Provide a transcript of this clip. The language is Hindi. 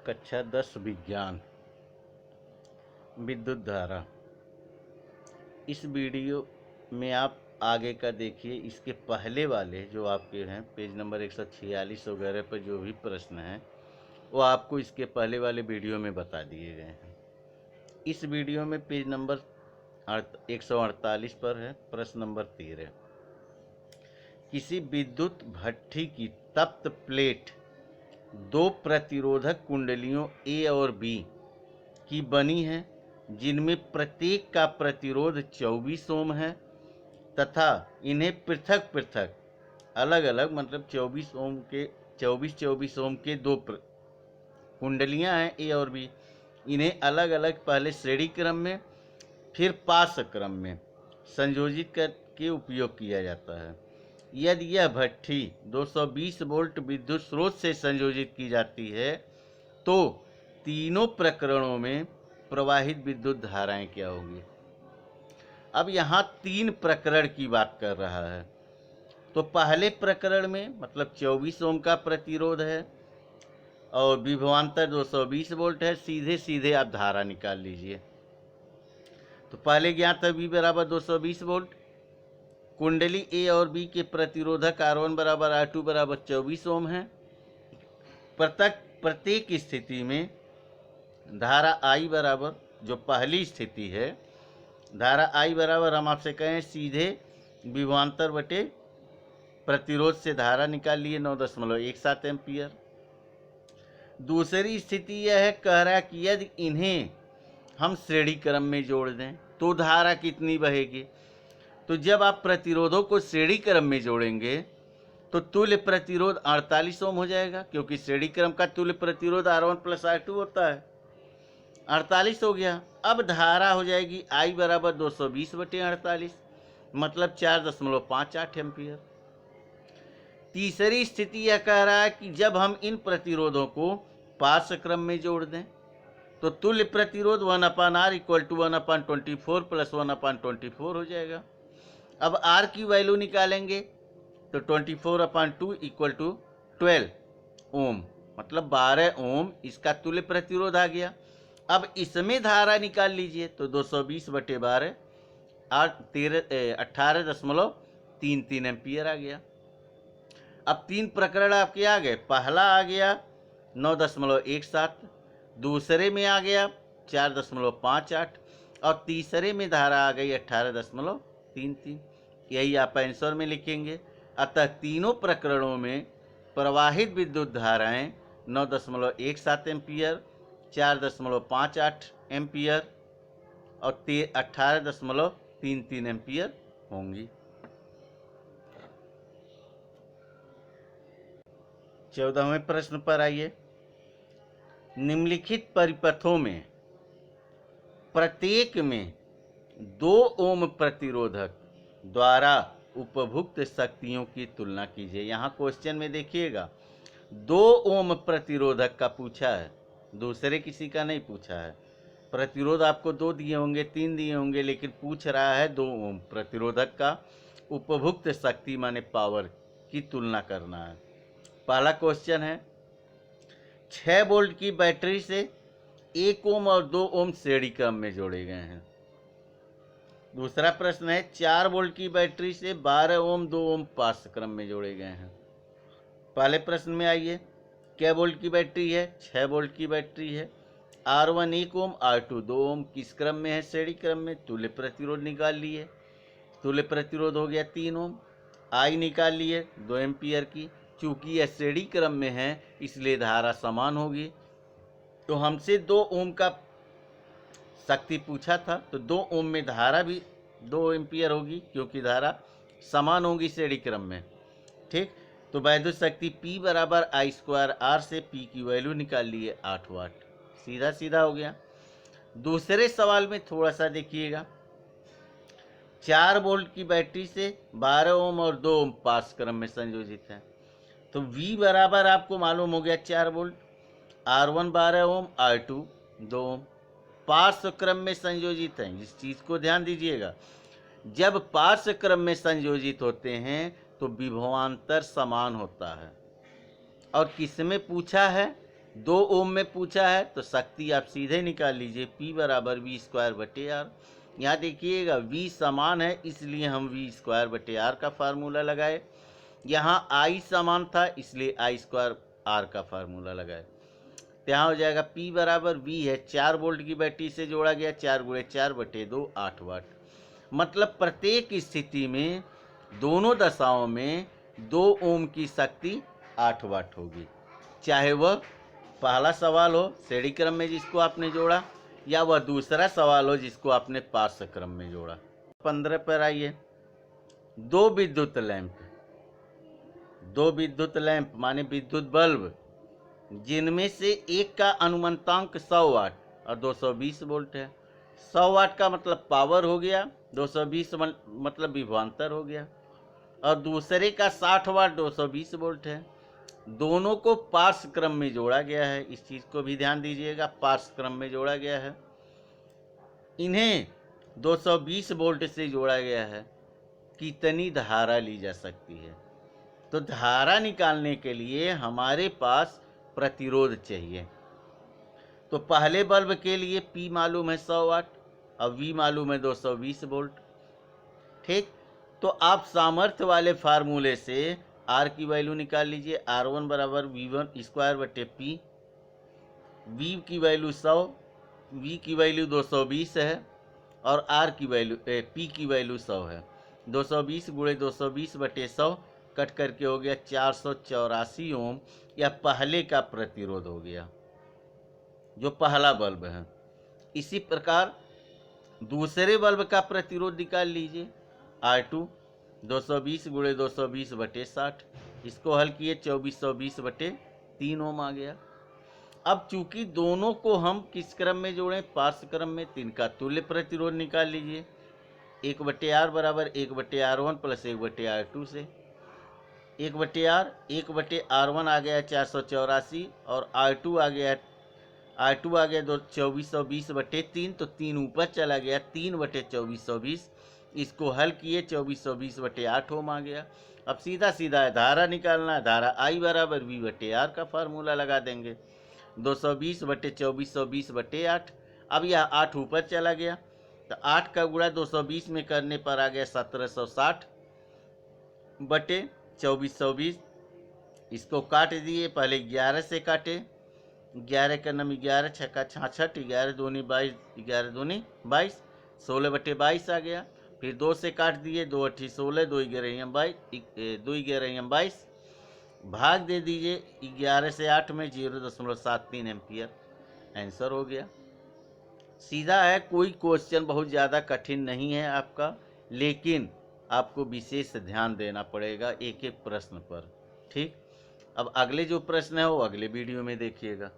कक्षा 10 विज्ञान विद्युत धारा। इस वीडियो में आप आगे का देखिए, इसके पहले वाले जो आपके हैं पेज नंबर 146 वगैरह पर जो भी प्रश्न हैं वो आपको इसके पहले वाले वीडियो में बता दिए गए हैं। इस वीडियो में पेज नंबर 148 पर है प्रश्न नंबर 13। किसी विद्युत भट्ठी की तप्त प्लेट दो प्रतिरोधक कुंडलियों ए और बी की बनी है, जिनमें प्रत्येक का प्रतिरोध 24 ओम है तथा इन्हें पृथक पृथक अलग अलग मतलब 24 ओम के दो कुंडलियां हैं ए और बी। इन्हें अलग अलग पहले श्रेणी क्रम में फिर पार्श्व क्रम में संयोजित करके उपयोग किया जाता है। यदि यह भट्ठी 220 वोल्ट विद्युत स्रोत से संयोजित की जाती है तो तीनों प्रकरणों में प्रवाहित विद्युत धाराएं क्या होंगी। अब यहाँ 3 प्रकरण की बात कर रहा है। तो पहले प्रकरण में मतलब 24 ओम का प्रतिरोध है और विभवांतर 220 वोल्ट है। सीधे सीधे आप धारा निकाल लीजिए। तो पहले ज्ञात है V बराबर 220 वोल्ट। कुंडली ए और बी के प्रतिरोधक R1 बराबर R2 बराबर 24 ओम है। प्रत्येक स्थिति में धारा I बराबर, जो पहली स्थिति है, धारा I बराबर हम आपसे कहें सीधे विभवांतर बटे प्रतिरोध से धारा निकाल लिए 9.17 एम्पियर। दूसरी स्थिति यह है, कह रहा है कि यदि इन्हें हम श्रेणी क्रम में जोड़ दें तो धारा कितनी बहेगी। तो जब आप प्रतिरोधों को श्रेणी क्रम में जोड़ेंगे तो तुल्य प्रतिरोध 48 ओम हो जाएगा, क्योंकि श्रेणी क्रम का तुल्य प्रतिरोध R1 प्लस R2 होता है। 48 हो गया। अब धारा हो जाएगी I बराबर 220 बटे 48 मतलब 4.58 एम्पियर। तीसरी स्थिति यह कह रहा है कि जब हम इन प्रतिरोधों को पार्श्व क्रम में जोड़ दें तो तुल्य प्रतिरोध 1/R इक्वल टू 1/24 प्लस 1/24 हो जाएगा। अब R की वैल्यू निकालेंगे तो 24/2 इक्वल टू 12 ओम मतलब 12 ओम इसका तुल्य प्रतिरोध आ गया। अब इसमें धारा निकाल लीजिए तो 220 बटे 12 18.33 एम्पियर आ गया। अब 3 प्रकरण आपके आ गए। पहला आ गया 9.17, दूसरे में आ गया 4.58 और तीसरे में धारा आ गई 18.33। यही आप आंसर में लिखेंगे। अतः तीनों प्रकरणों में प्रवाहित विद्युत धाराएं 9.17 एम्पियर, 4.58 एम्पियर और 18.33 एम्पियर होंगी। 14वें प्रश्न पर आइए। निम्नलिखित परिपथों में प्रत्येक में 2 ओम प्रतिरोधक द्वारा उपभुक्त शक्तियों की तुलना कीजिए। यहाँ क्वेश्चन में देखिएगा 2 ओम प्रतिरोधक का पूछा है, दूसरे किसी का नहीं पूछा है। प्रतिरोध आपको 2 दिए होंगे, 3 दिए होंगे, लेकिन पूछ रहा है 2 ओम प्रतिरोधक का उपभुक्त शक्ति माने पावर की तुलना करना है। पहला क्वेश्चन है 6 वोल्ट की बैटरी से 1 ओम और 2 ओम श्रेणी क्रम में जोड़े गए हैं। दूसरा प्रश्न है 4 वोल्ट की बैटरी से 12 ओम 2 ओम पार्श्व क्रम में जोड़े गए हैं। पहले प्रश्न में आइए, क्या वोल्ट की बैटरी है? 6 वोल्ट की बैटरी है। R1 1 ओम, R2 2 ओम किस क्रम में है? श्रेणी क्रम में। तुल्य प्रतिरोध निकाल लिए, तुल्य प्रतिरोध हो गया 3 ओम। I निकाल लिए 2 एम्पियर की। चूंकि यह श्रेणी क्रम में है इसलिए धारा समान होगी। तो हमसे 2 ओम का शक्ति पूछा था, तो 2 ओम में धारा भी 2 एम्पियर होगी, क्योंकि धारा समान होगी श्रेणी क्रम में। ठीक, तो वैद्युत शक्ति P बराबर I² R से P की वैल्यू निकाल लिए 8 वाट। सीधा सीधा हो गया। दूसरे सवाल में थोड़ा सा देखिएगा। 4 वोल्ट की बैटरी से 12 ओम और 2 ओम पार्श्व क्रम में संयोजित है। तो V बराबर आपको मालूम हो गया 4 वोल्ट, R1 12 ओम, R2 2 ओम पार्श्व क्रम में संयोजित हैं। इस चीज़ को ध्यान दीजिएगा, जब पार्श्व क्रम में संयोजित होते हैं तो विभवांतर समान होता है। और किसमें पूछा है? 2 ओम में पूछा है तो शक्ति आप सीधे निकाल लीजिए, P बराबर V²/R। यहाँ देखिएगा V समान है इसलिए हम V²/R का फार्मूला लगाए। यहाँ I समान था इसलिए I²R का फार्मूला लगाए। तो यहाँ हो जाएगा P बराबर V है, 4 वोल्ट की बैटरी से जोड़ा गया, 4 × 4/2 8 वाट। मतलब प्रत्येक स्थिति में दोनों दशाओं में 2 ओम की शक्ति 8 वाट होगी, चाहे वह पहला सवाल हो श्रेणी क्रम में जिसको आपने जोड़ा, या वह दूसरा सवाल हो जिसको आपने पार्श्व क्रम में जोड़ा। 15 पर आइए। 2 विद्युत लैंप माने विद्युत बल्ब, जिनमें से एक का अनुमंतांक 100 वाट और 220 वोल्ट है। 100 वाट का मतलब पावर हो गया, 220 मतलब विभवांतर हो गया, और दूसरे का 60 वाट 220 वोल्ट है। दोनों को पार्श्व क्रम में जोड़ा गया है, इस चीज़ को भी ध्यान दीजिएगा, पार्श्व क्रम में जोड़ा गया है। इन्हें 220 वोल्ट से जोड़ा गया है। कितनी धारा ली जा सकती है? तो धारा निकालने के लिए हमारे पास प्रतिरोध चाहिए। तो पहले बल्ब के लिए P मालूम है 100 वाट और V मालूम है 220 वोल्ट। ठीक, तो आप सामर्थ्य वाले फार्मूले से R की वैल्यू निकाल लीजिए। R1 बराबर V1² P। V की वैल्यू 100, V की वैल्यू 220 है और R की वैल्यू P की वैल्यू 100 है। 220 × 220/100 कट करके हो गया 484 ओम, या पहले का प्रतिरोध हो गया, जो पहला बल्ब है। इसी प्रकार दूसरे बल्ब का प्रतिरोध निकाल लीजिए। R2 220 × 220/60, इसको हल किए 2420/3 ओम आ गया। अब चूंकि दोनों को हम किस क्रम में जोड़ें? पार्श्व क्रम में। तो इनका तुल्य प्रतिरोध निकाल लीजिए। 1/R बराबर 1/R1 + 1/R2 से 1/R 1/R1 आ गया 484 और R2 आ गया 2420/3, तो 3 ऊपर चला गया, 3/2420। इसको हल किए 2420/8 ओम आ गया। अब सीधा सीधा धारा निकालना है। धारा I बराबर V/R का फार्मूला लगा देंगे। 220/2420/8। अब यह 8 ऊपर चला गया, तो 8 का गुणा 220 में करने पर आ गया 1760/2420। इसको काट दिए, पहले 11 से काटे, 11 का नम 11, 6 का 66, 11 दूनी 22, 11 दूनी 22, 16/22 आ गया। फिर 2 से काट दिए, 2 8 16, 2 11 22, 2 11 22, भाग दे दीजिए 11 से 8 में 0.73 एम्पियर। आंसर हो गया। सीधा है, कोई क्वेश्चन बहुत ज़्यादा कठिन नहीं है आपका, लेकिन आपको विशेष ध्यान देना पड़ेगा एक एक प्रश्न पर। ठीक, अब अगले जो प्रश्न है वो अगले वीडियो में देखिएगा।